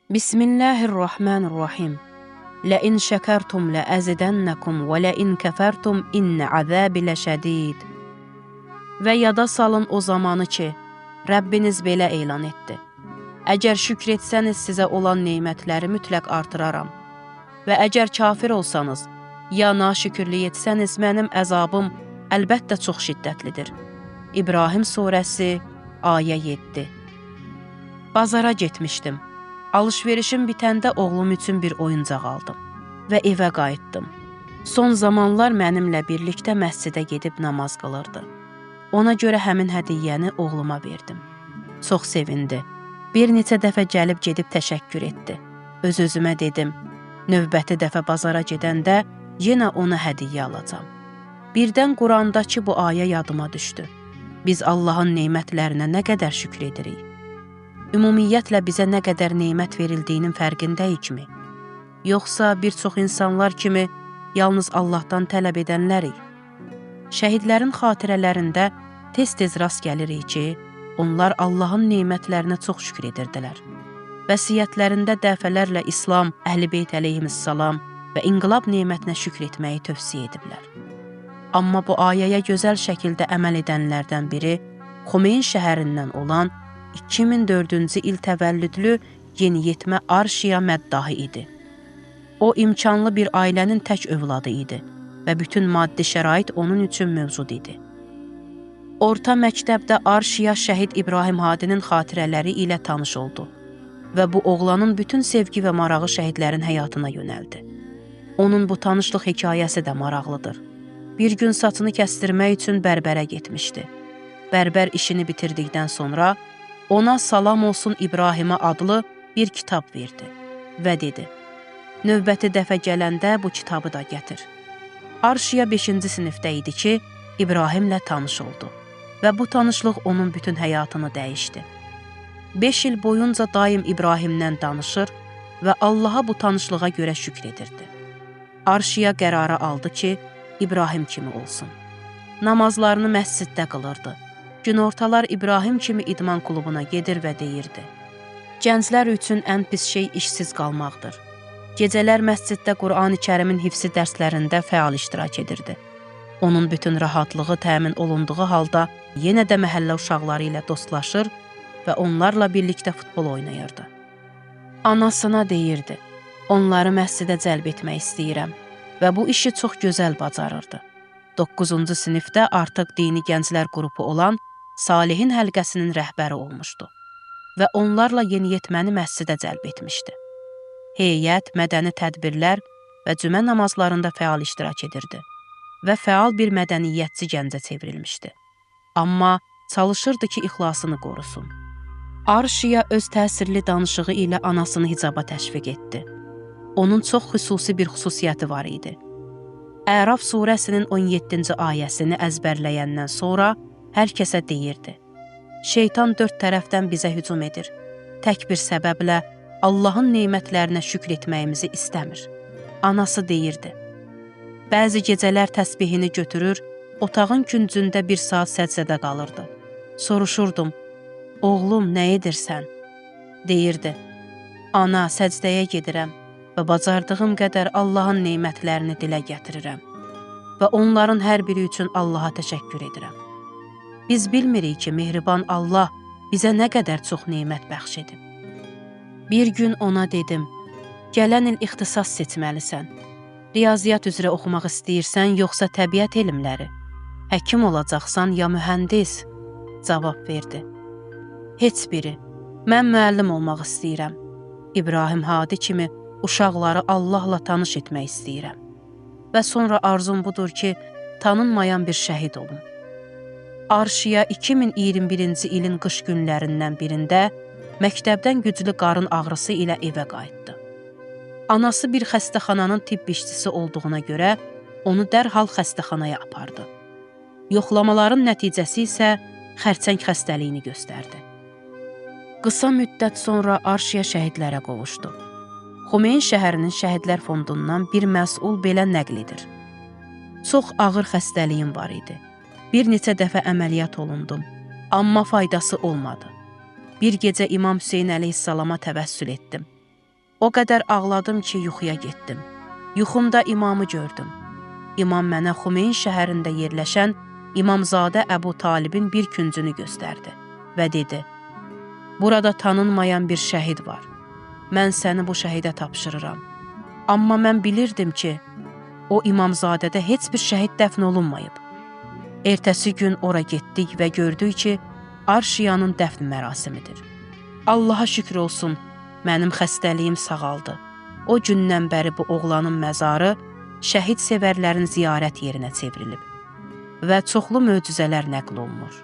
Bismillahirrahmanirrahim. Ləin şəkərtum ləəzidənnəkum və ləin kəfərtum innə əzəbi ləşədid. Və yada salın o zamanı ki, Rəbbiniz belə elan etdi. Əgər şükr etsəniz sizə olan neymətləri mütləq artıraram. Və əgər kafir olsanız, ya naşükürlük etsəniz mənim əzabım əlbəttə çox şiddətlidir. İbrahim surəsi, ayə 7. Bazara getmişdim. Alışverişim bitəndə oğlum üçün bir oyuncaq aldım və evə qayıtdım. Son zamanlar mənimlə birlikdə məscidə gedib namaz qılırdı. Ona görə həmin hədiyyəni oğluma verdim. Çox sevindi. Bir neçə dəfə gəlib gedib təşəkkür etdi. Öz-özümə dedim, növbəti dəfə bazara gedəndə yenə ona hədiyyə alacam. Birdən Qurandakı bu ayə yadıma düşdü. Biz Allahın neymətlərinə nə qədər şükr edirik? Ümumiyyətlə bizə nə qədər neymət verildiyinin fərqindəyikmi? Yoxsa bir çox insanlar kimi yalnız Allahdan tələb edənlərik? Şəhidlərin xatirələrində tez-tez rast gəlirik ki, onlar Allahın neymətlərinə çox şükr edirdilər. Vəsiyyətlərində dəfələrlə İslam, Əhl-i-Beyt əleyhissalam və inqilab neymətinə şükr etməyi tövsiyə ediblər. Amma bu ayəyə gözəl şəkildə əməl edənlərdən biri Xumeyn şəhərindən olan 2004-cü il təvəllüdlü yeniyetmə Arşiya Məddahi idi. O, imkanlı bir ailənin tək övladı idi və bütün maddi şərait onun üçün mövcud idi. Orta məktəbdə Arşiya şəhid İbrahim Hadinin xatirələri ilə tanış oldu və bu oğlanın bütün sevgi və marağı şəhidlərin həyatına yönəldi. Onun bu tanışlıq hekayəsi də maraqlıdır. Bir gün saçını kəstirmək üçün bərbərə getmişdi. Bərbər işini bitirdikdən sonra ona Salam olsun İbrahimə adlı bir kitab verdi və dedi, növbəti dəfə gələndə bu kitabı da gətir. Arşiya 5-ci sinifdə idi ki, İbrahimlə tanış oldu və bu tanışlıq onun bütün həyatını dəyişdi. 5 il boyunca daim İbrahimlə danışır və Allaha bu tanışlığa görə şükr edirdi. Arşiya qərara aldı ki, İbrahim kimi olsun. Namazlarını məsciddə qılırdı. Günortalar İbrahim kimi idman klubuna gedir və deyirdi. Gənclər üçün ən pis şey işsiz qalmaqdır. Gecələr məsciddə Qur'an-ı Kərimin hifzi dərslərində fəal iştirak edirdi. Onun bütün rahatlığı təmin olunduğu halda yenə də məhəllə uşaqları ilə dostlaşır və onlarla birlikdə futbol oynayırdı. Anasına deyirdi, onları məscidə cəlb etmək istəyirəm və bu işi çox gözəl bacarırdı. 9-cu sinifdə artıq dini gənclər qrupu olan Salihin həlqəsinin rəhbəri olmuşdu və onlarla yeniyetməni məscidə cəlb etmişdi. Heyət, mədəni tədbirlər və cümə namazlarında fəal iştirak edirdi və fəal bir mədəniyyətçi gəncə çevrilmişdi. Amma çalışırdı ki, ixlasını qorusun. Arşiya öz təsirli danışığı ilə anasını hicaba təşviq etdi. Onun çox xüsusi bir xüsusiyyəti var idi. Əraf surəsinin 17-ci ayəsini əzbərləyəndən sonra hər kəsə deyirdi. Şeytan 4 tərəfdən bizə hücum edir. Tək bir səbəblə Allahın neymətlərinə şükr etməyimizi istəmir. Anası deyirdi. Bəzi gecələr təsbihini götürür, otağın küncündə 1 saat səcdədə qalırdı. Soruşurdum, oğlum, nə edirsən? Deyirdi, ana, səcdəyə gedirəm və bacardığım qədər Allahın neymətlərini dilə gətirirəm və onların hər biri üçün Allaha təşəkkür edirəm. Biz bilmirik ki, mehriban Allah bizə nə qədər çox neymət bəxş edib. Bir gün ona dedim, gələn il ixtisas seçməlisən. Riyaziyyat üzrə oxumaq istəyirsən, yoxsa təbiət elmləri? Həkim olacaqsan, ya mühəndis? Cavab verdi. Heç biri. Mən müəllim olmaq istəyirəm. İbrahim Hadi kimi uşaqları Allahla tanış etmək istəyirəm. Və sonra arzum budur ki, tanınmayan bir şəhid olum. Arşiya 2021-ci ilin qış günlərindən birində məktəbdən güclü qarın ağrısı ilə evə qayıtdı. Anası bir xəstəxananın tibb işçisi olduğuna görə onu dərhal xəstəxanaya apardı. Yoxlamaların nəticəsi isə xərçəng xəstəliyini göstərdi. Qısa müddət sonra Arşiya şəhidlərə qovuşdu. Xumeyn şəhərinin şəhidlər fondundan bir məsul belə nəql edir. Çox ağır xəstəliyim var idi. Bir neçə dəfə əməliyyat olundum, amma faydası olmadı. Bir gecə İmam Hüseyn əleyhissalama təvəssül etdim. O qədər ağladım ki, yuxuya getdim. Yuxumda imamı gördüm. İmam mənə Xumeyn şəhərində yerləşən İmamzadə Əbu Talibin bir küncünü göstərdi və dedi, burada tanınmayan bir şəhid var. Mən səni bu şəhidə tapşırıram. Amma mən bilirdim ki, o İmamzadədə heç bir şəhid dəfn olunmayıb. Ertəsi gün ora getdik və gördük ki, Arşiyanın dəfn mərasimidir. Allaha şükür olsun, mənim xəstəliyim sağaldı. O gündən bəri bu oğlanın məzarı şəhid sevərlərin ziyarət yerinə çevrilib və çoxlu möcüzələr nəql olunur.